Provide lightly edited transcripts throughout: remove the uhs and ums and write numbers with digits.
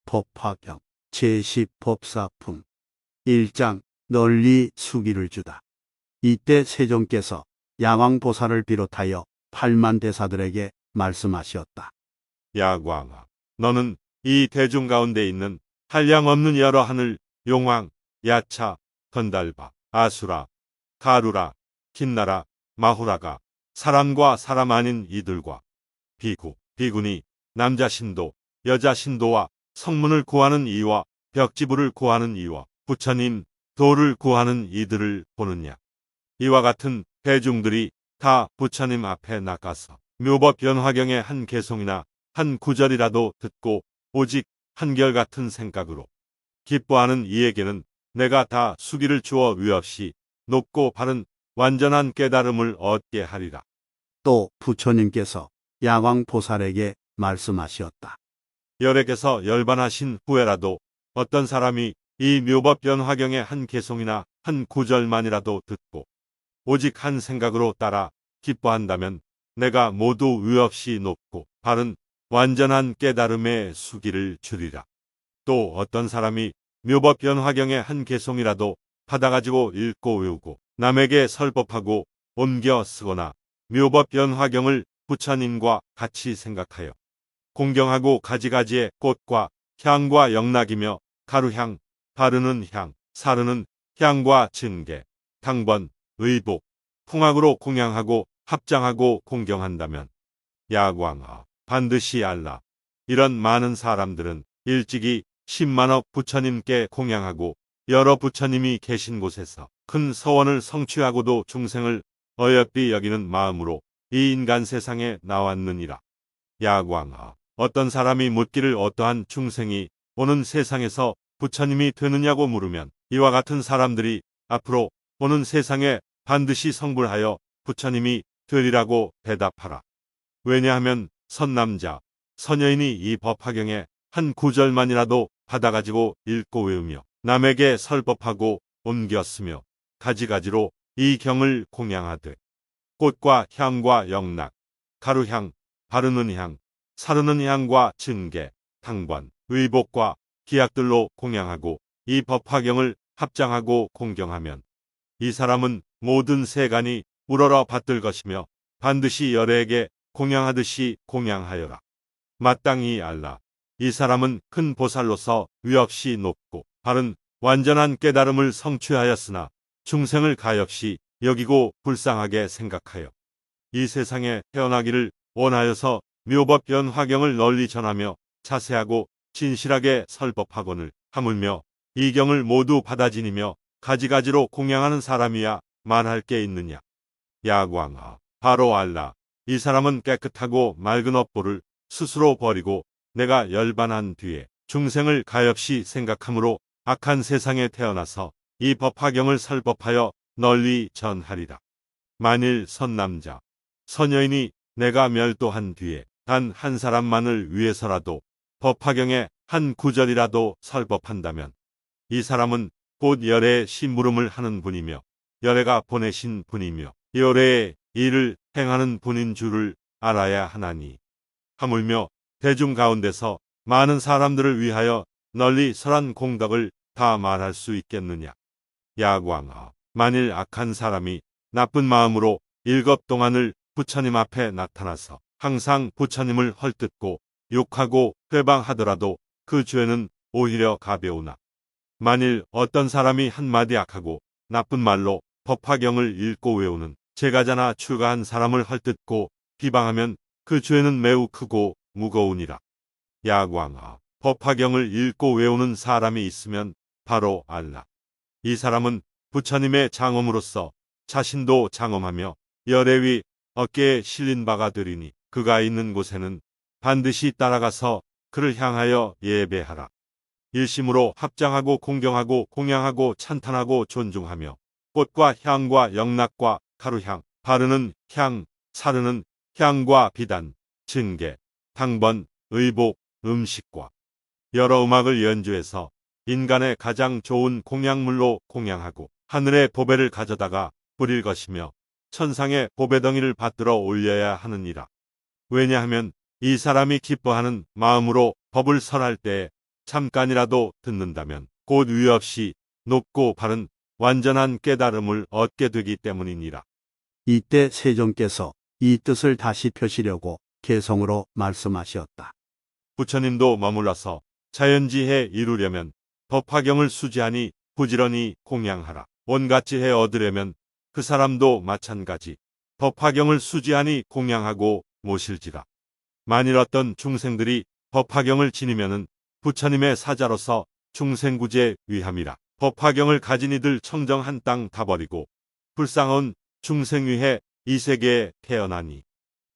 법화경 제10법사품 1장 널리 수기를 주다. 이때 세종께서 야왕보살을 비롯하여 8만 대사들에게 말씀하셨다. 야광아, 너는 이 대중 가운데 있는 한량없는 여러 하늘, 용왕, 야차, 건달바, 아수라, 가루라, 긴나라, 마후라가 사람과 사람 아닌 이들과 비구, 비구니, 남자 신도, 여자 신도와 성문을 구하는 이와 벽지부를 구하는 이와 부처님, 도를 구하는 이들을 보느냐. 이와 같은 대중들이 다 부처님 앞에 나가서 묘법 변화경의 한 개송이나 한 구절이라도 듣고 오직 한결같은 생각으로 기뻐하는 이에게는 내가 다 수기를 주어 위없이 높고 바른 완전한 깨달음을 얻게 하리라. 또 부처님께서 야왕보살에게 말씀하셨다. 열액에서 열반하신 후에라도 어떤 사람이 이 묘법 변화경의 한 개송이나 한 구절만이라도 듣고 오직 한 생각으로 따라 기뻐한다면 내가 모두 위없이 높고 바른 완전한 깨달음의 수기를 주리라. 또 어떤 사람이 묘법 변화경의 한 개송이라도 받아가지고 읽고 외우고 남에게 설법하고 옮겨 쓰거나 묘법 변화경을 부처님과 같이 생각하여 공경하고 가지가지의 꽃과 향과 영락이며 가루향, 바르는 향, 사르는 향과 증개, 당번, 의복, 풍악으로 공양하고 합장하고 공경한다면 야광아, 반드시 알라. 이런 많은 사람들은 일찍이 10만억 부처님께 공양하고 여러 부처님이 계신 곳에서 큰 서원을 성취하고도 중생을 어여삐 여기는 마음으로 이 인간 세상에 나왔느니라. 야광아, 어떤 사람이 묻기를 어떠한 중생이 오는 세상에서 부처님이 되느냐고 물으면 이와 같은 사람들이 앞으로 오는 세상에 반드시 성불하여 부처님이 되리라고 대답하라. 왜냐하면 선남자, 선여인이 이 법화경의 한 구절만이라도 받아가지고 읽고 외우며 남에게 설법하고 옮겨 쓰며 가지가지로 이 경을 공양하되 꽃과 향과 영락, 가루향, 바르는 향, 사르는 향과 증개, 당번, 의복과 기약들로 공양하고 이 법화경을 합장하고 공경하면 이 사람은 모든 세간이 우러러 받들 것이며 반드시 열애에게 공양하듯이 공양하여라. 마땅히 알라. 이 사람은 큰 보살로서 위없이 높고 바른 완전한 깨달음을 성취하였으나 중생을 가엾이 여기고 불쌍하게 생각하여 이 세상에 태어나기를 원하여서 묘법 변화경을 널리 전하며 자세하고 진실하게 설법하거늘 하물며 이 경을 모두 받아지니며 가지가지로 공양하는 사람이야 말할 게 있느냐. 야광아, 바로 알라. 이 사람은 깨끗하고 맑은 업보를 스스로 버리고 내가 열반한 뒤에 중생을 가엾이 생각함으로 악한 세상에 태어나서 이 법화경을 설법하여 널리 전하리라. 만일 선남자, 선여인이 내가 멸도한 뒤에 단 한 사람만을 위해서라도 법화경의 한 구절이라도 설법한다면 이 사람은 곧 열애의 심부름을 하는 분이며 열애가 보내신 분이며 열애의 일을 행하는 분인 줄을 알아야 하나니 하물며 대중 가운데서 많은 사람들을 위하여 널리 설한 공덕을 다 말할 수 있겠느냐. 야광아, 만일 악한 사람이 나쁜 마음으로 일겁 동안을 부처님 앞에 나타나서 항상 부처님을 헐뜯고 욕하고 회방하더라도 그 죄는 오히려 가벼우나 만일 어떤 사람이 한마디 악하고 나쁜 말로 법화경을 읽고 외우는 제가자나 출가한 사람을 헐뜯고 비방하면 그 죄는 매우 크고 무거우니라. 야광아, 법화경을 읽고 외우는 사람이 있으면 바로 알라. 이 사람은 부처님의 장엄으로서 자신도 장엄하며 열애위 어깨에 실린 바가 되리니 그가 있는 곳에는 반드시 따라가서 그를 향하여 예배하라. 일심으로 합장하고 공경하고 공양하고 찬탄하고 존중하며 꽃과 향과 영락과 가루향, 바르는 향, 사르는 향과 비단, 증개, 당번, 의복, 음식과 여러 음악을 연주해서 인간의 가장 좋은 공양물로 공양하고 하늘의 보배를 가져다가 뿌릴 것이며 천상의 보배덩이를 받들어 올려야 하느니라. 왜냐하면 이 사람이 기뻐하는 마음으로 법을 설할 때에 잠깐이라도 듣는다면 곧 위 없이 높고 바른 완전한 깨달음을 얻게 되기 때문이니라. 이때 세종께서 이 뜻을 다시 펴시려고 개성으로 말씀하셨다. 부처님도 머물러서 자연지혜 이루려면 법화경을 수지하니 부지런히 공양하라. 온갖 지혜 얻으려면 그 사람도 마찬가지 법화경을 수지하니 공양하고 모실지라. 만일 어떤 중생들이 법화경을 지니면은 부처님의 사자로서 중생구제 위함이라. 법화경을 가진 이들 청정 한 땅 다 버리고 불쌍한 중생 위해 이 세계에 태어나니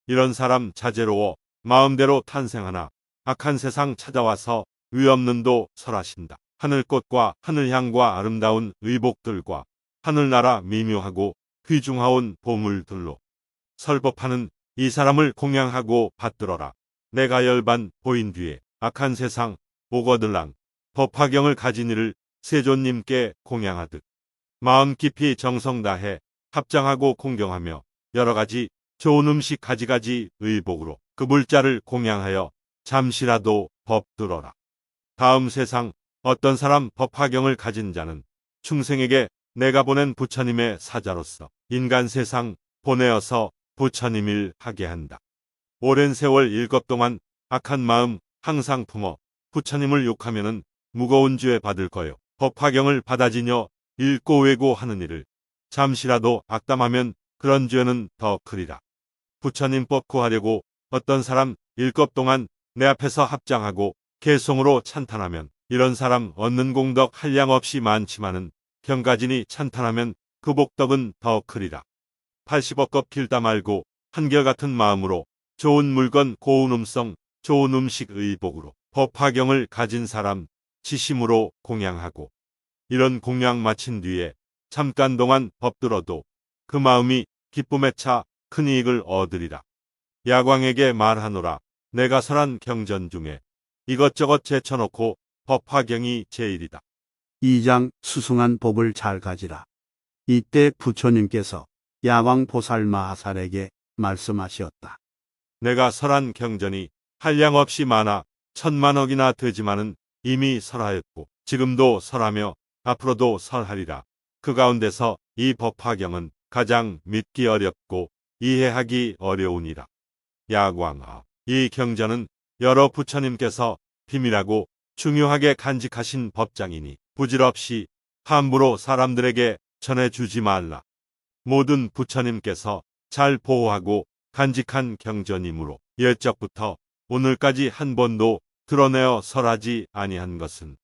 이런 사람 자제로워 마음대로 탄생하나 악한 세상 찾아와서 위 없는 도 설하신다. 하늘꽃과 하늘향과 아름다운 의복들과 하늘나라 미묘하고 귀중하온 보물들로 설법하는 이 사람을 공양하고 받들어라. 내가 열반 보인 뒤에 악한 세상 오거들랑 법화경을 가진 이를 세존님께 공양하듯 마음 깊이 정성 다해 합장하고 공경하며 여러 가지 좋은 음식 가지가지 의복으로 그 물자를 공양하여 잠시라도 법들어라. 다음 세상 어떤 사람 법화경을 가진 자는 충생에게 내가 보낸 부처님의 사자로서 인간 세상 보내어서 부처님일 하게 한다. 오랜 세월 일겁 동안 악한 마음 항상 품어 부처님을 욕하면은 무거운 죄 받을 거요. 법화경을 받아지녀 읽고 외고 하는 일을 잠시라도 악담하면 그런 죄는 더 크리라. 부처님 법 구하려고 어떤 사람 일겁 동안 내 앞에서 합장하고 개송으로 찬탄하면 이런 사람 얻는 공덕 한량 없이 많지만은 경가진이 찬탄하면 그 복덕은 더 크리라. 80억 겁 길다 말고 한결같은 마음으로 좋은 물건 고운 음성 좋은 음식 의복으로 법화경을 가진 사람 지심으로 공양하고 이런 공양 마친 뒤에 잠깐 동안 법들어도 그 마음이 기쁨에 차 큰 이익을 얻으리라. 야광에게 말하노라. 내가 설한 경전 중에 이것저것 제쳐놓고 법화경이 제일이다. 2장 수승한 법을 잘 가지라. 이때 부처님께서 야광보살 마하살에게 말씀하셨다. 내가 설한 경전이 한량 없이 많아 1000만억이나 되지만은 이미 설하였고 지금도 설하며 앞으로도 설하리라. 그 가운데서 이 법화경은 가장 믿기 어렵고 이해하기 어려우니라. 야광아, 이 경전은 여러 부처님께서 비밀하고 중요하게 간직하신 법장이니 부질없이 함부로 사람들에게 전해주지 말라. 모든 부처님께서 잘 보호하고 간직한 경전이므로 옛적부터 오늘까지 한 번도 드러내어 설하지 아니한 것은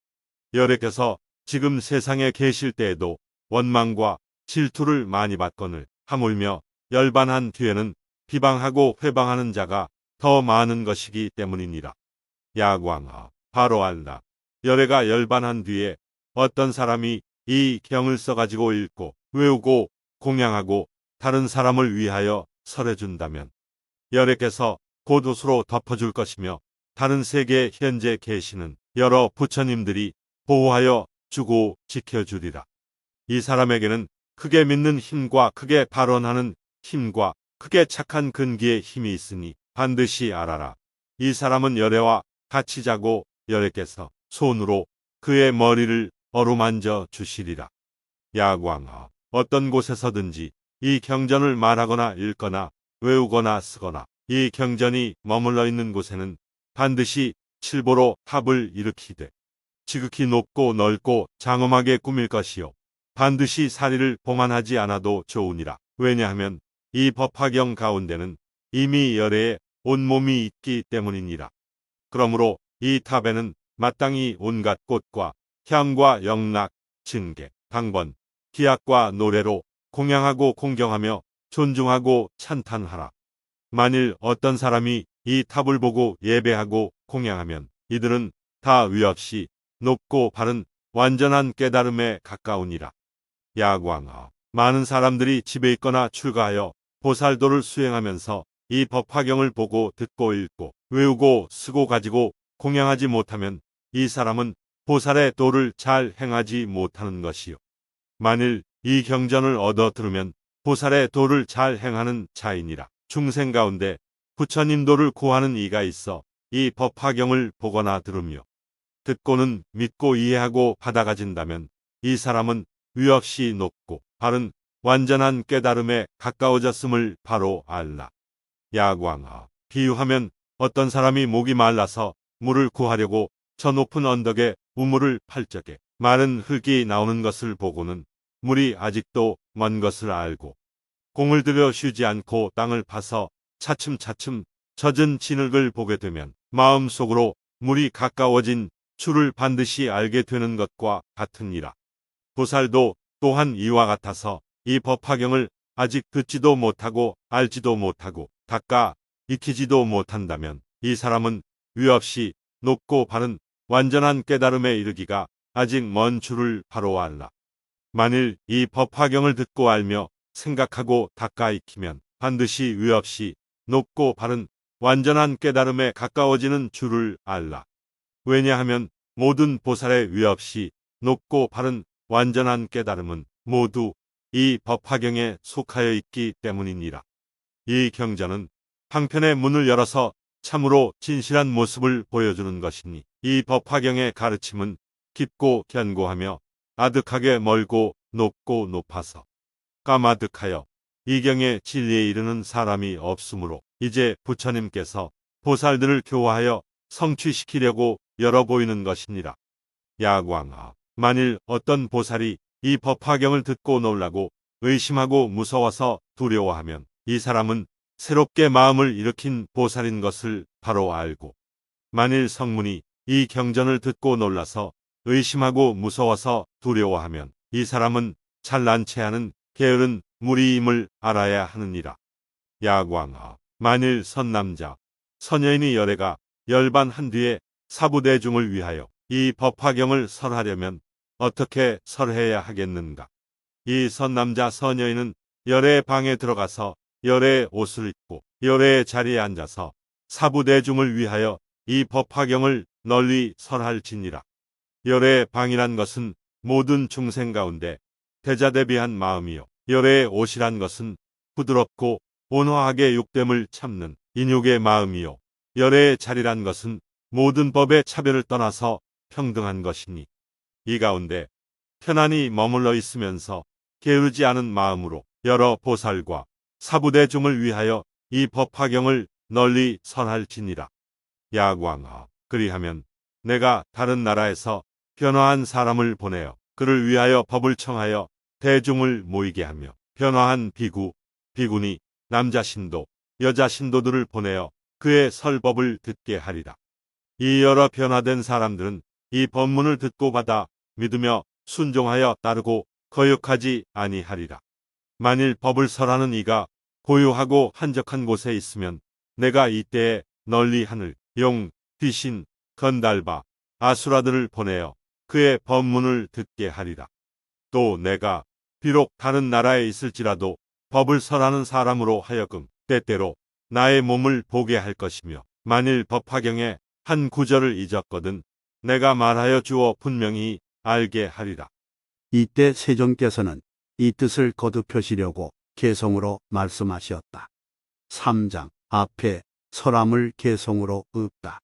여래께서 지금 세상에 계실 때에도 원망과 질투를 많이 받거늘 하물며 열반한 뒤에는 비방하고 회방하는 자가 더 많은 것이기 때문이니라. 야광아, 바로 알라. 여래가 열반한 뒤에 어떤 사람이 이 경을 써가지고 읽고 외우고 공양하고 다른 사람을 위하여 설해준다면 여래께서 곧 옷으로 덮어줄 것이며 다른 세계에 현재 계시는 여러 부처님들이 보호하여 주고 지켜주리라. 이 사람에게는 크게 믿는 힘과 크게 발언하는 힘과 크게 착한 근기의 힘이 있으니 반드시 알아라. 이 사람은 여래와 같이 자고 여래께서 손으로 그의 머리를 어루만져 주시리라. 야광아, 어떤 곳에서든지 이 경전을 말하거나 읽거나 외우거나 쓰거나 이 경전이 머물러 있는 곳에는 반드시 칠보로 탑을 일으키되 지극히 높고 넓고 장엄하게 꾸밀 것이요 반드시 사리를 봉안하지 않아도 좋으니라. 왜냐하면 이 법화경 가운데는 이미 열애의 온몸이 있기 때문이니라. 그러므로 이 탑에는 마땅히 온갖 꽃과 향과 영락, 징계, 방번, 기악과 노래로 공양하고 공경하며 존중하고 찬탄하라. 만일 어떤 사람이 이 탑을 보고 예배하고 공양하면 이들은 다 위없이 높고 바른 완전한 깨달음에 가까우니라. 야광아, 많은 사람들이 집에 있거나 출가하여 보살도를 수행하면서 이 법화경을 보고 듣고 읽고 외우고 쓰고 가지고 공양하지 못하면 이 사람은 보살의 도를 잘 행하지 못하는 것이요. 만일 이 경전을 얻어 들으면 보살의 도를 잘 행하는 자이니라. 중생 가운데 부처님 도를 구하는 이가 있어 이 법화경을 보거나 들으며 듣고는 믿고 이해하고 받아가진다면 이 사람은 위 없이 높고 바른 완전한 깨달음에 가까워졌음을 바로 알라. 야광아, 비유하면 어떤 사람이 목이 말라서 물을 구하려고 저 높은 언덕에 우물을 팔 적에 마른 흙이 나오는 것을 보고는 물이 아직도 먼 것을 알고 공을 들여 쉬지 않고 땅을 파서 차츰차츰 젖은 진흙을 보게 되면 마음속으로 물이 가까워진 줄을 반드시 알게 되는 것과 같으니라. 보살도 또한 이와 같아서 이 법화경을 아직 듣지도 못하고 알지도 못하고 닦아 익히지도 못한다면 이 사람은 위 없이 높고 바른 완전한 깨달음에 이르기가 아직 먼 줄을 바로 알라. 만일 이 법화경을 듣고 알며 생각하고 닦아 익히면 반드시 위 없이 높고 바른 완전한 깨달음에 가까워지는 줄을 알라. 왜냐하면 모든 보살의 위 없이 높고 바른 완전한 깨달음은 모두 이 법화경에 속하여 있기 때문이니라. 이 경전은 방편의 문을 열어서 참으로 진실한 모습을 보여주는 것이니 이 법화경의 가르침은 깊고 견고하며 아득하게 멀고 높고 높아서 까마득하여 이 경의 진리에 이르는 사람이 없으므로 이제 부처님께서 보살들을 교화하여 성취시키려고 열어 보이는 것이니라. 야광아, 만일 어떤 보살이 이 법화경을 듣고 놀라고 의심하고 무서워서 두려워하면 이 사람은 새롭게 마음을 일으킨 보살인 것을 바로 알고, 만일 성문이 이 경전을 듣고 놀라서 의심하고 무서워서 두려워하면 이 사람은 잘난 체하는 게으른 무리임을 알아야 하느니라. 야광아, 만일 선남자, 선여인이 열애가 열반한 뒤에 사부대중을 위하여 이 법화경을 설하려면 어떻게 설해야 하겠는가? 이 선남자 선여인은 열애의 방에 들어가서 열애의 옷을 입고 열애의 자리에 앉아서 사부대중을 위하여 이 법화경을 널리 설할지니라. 열애의 방이란 것은 모든 중생 가운데 대자대비한 마음이요, 열애의 옷이란 것은 부드럽고 온화하게 욕됨을 참는 인욕의 마음이요, 열애의 자리란 것은 모든 법의 차별을 떠나서 평등한 것이니 이 가운데 편안히 머물러 있으면서 게으르지 않은 마음으로 여러 보살과 사부대중을 위하여 이 법화경을 널리 설할지니라. 야광아, 그리하면 내가 다른 나라에서 변화한 사람을 보내어 그를 위하여 법을 청하여 대중을 모이게 하며 변화한 비구, 비구니, 남자 신도, 여자 신도들을 보내어 그의 설법을 듣게 하리라. 이 여러 변화된 사람들은 이 법문을 듣고 받아 믿으며 순종하여 따르고 거역하지 아니하리라. 만일 법을 설하는 이가 고요하고 한적한 곳에 있으면 내가 이때에 널리 하늘, 용, 귀신, 건달바, 아수라들을 보내어 그의 법문을 듣게 하리라. 또 내가 비록 다른 나라에 있을지라도 법을 설하는 사람으로 하여금 때때로 나의 몸을 보게 할 것이며, 만일 법화경에 한 구절을 잊었거든 내가 말하여 주어 분명히 알게 하리라. 이때 세존께서는 이 뜻을 거듭하시려고 개성으로 말씀하셨다. 3장 앞에 설함을 개성으로 읊다.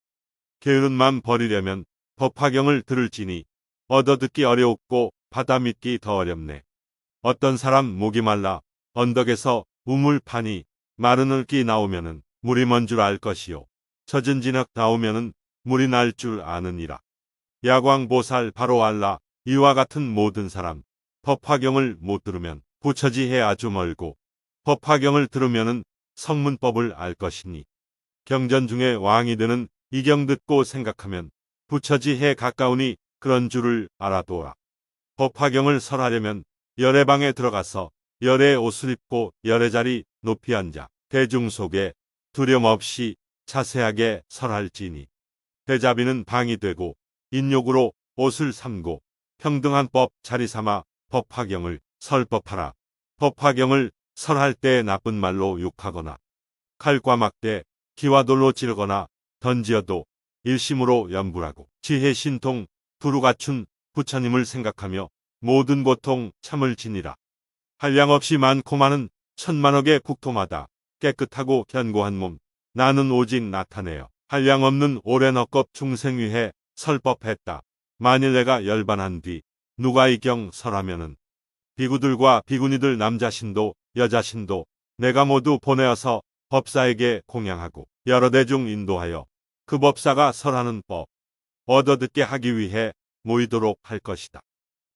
게으름만 버리려면 법화경을 들을지니 얻어듣기 어려웠고 받아 믿기 더 어렵네. 어떤 사람 목이 말라 언덕에서 우물파니 마른 흙이 나오면은 물이 먼 줄 알 것이요, 젖은 진흙 나오면은 물이 날 줄 아느니라. 야광보살 바로 알라. 이와 같은 모든 사람 법화경을 못 들으면 부처지해 아주 멀고, 법화경을 들으면은 성문법을 알 것이니 경전 중에 왕이 되는 이 경 듣고 생각하면 부처지해 가까우니 그런 줄을 알아두어라. 법화경을 설하려면 열애방에 들어가서 열애의 옷을 입고 열애 자리 높이 앉아 대중 속에 두려움 없이 자세하게 설할지니 대자비는 방이 되고 인욕으로 옷을 삼고 평등한 법 자리 삼아 법화경을 설법하라. 법화경을 설할 때 나쁜 말로 욕하거나 칼과 막대, 기와 돌로 찌르거나 던지어도 일심으로 염불하고 지혜 신통 두루 갖춘 부처님을 생각하며 모든 고통 참을 지니라. 한량없이 많고 많은 천만억의 국토마다 깨끗하고 견고한 몸 나는 오직 나타내어 한량없는 오랜 억겁 중생 위해 설법했다. 만일 내가 열반한 뒤 누가 이경 설하면은 비구들과 비구니들 남자신도 여자신도 내가 모두 보내어서 법사에게 공양하고 여러 대중 인도하여 그 법사가 설하는 법 얻어듣게 하기 위해 모이도록 할 것이다.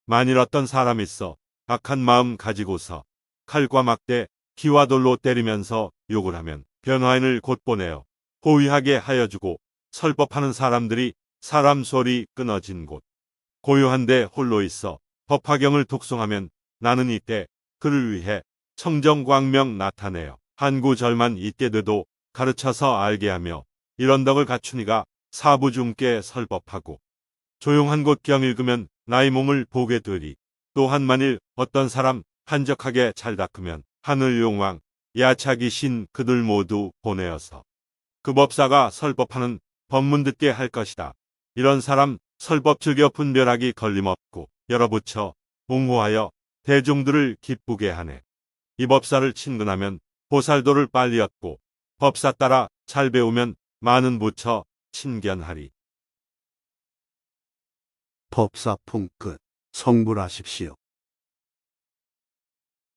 만일 어떤 사람이 있어 악한 마음 가지고서 칼과 막대, 기와 돌로 때리면서 욕을 하면 변화인을 곧 보내어 호위하게 하여 주고 설법하는 사람들이 사람 소리 끊어진 곳 고요한데 홀로 있어 법화경을 독송하면 나는 이때 그를 위해 청정광명 나타내어 한구절만 있게 돼도 가르쳐서 알게 하며 이런 덕을 갖추니가 사부중께 설법하고 조용한 곳 경 읽으면 나의 몸을 보게 되리. 또한 만일 어떤 사람 한적하게 잘 닦으면 하늘 용왕 야차기신 그들 모두 보내어서 그 법사가 설법하는 법문 듣게 할 것이다. 이런 사람 설법 즐겨 분별하기 걸림없고 여러 부처 옹호하여 대중들을 기쁘게 하네. 이 법사를 친근하면 보살도를 빨리 얻고 법사 따라 잘 배우면 많은 부처 친견하리. 법사 품끝 성불하십시오.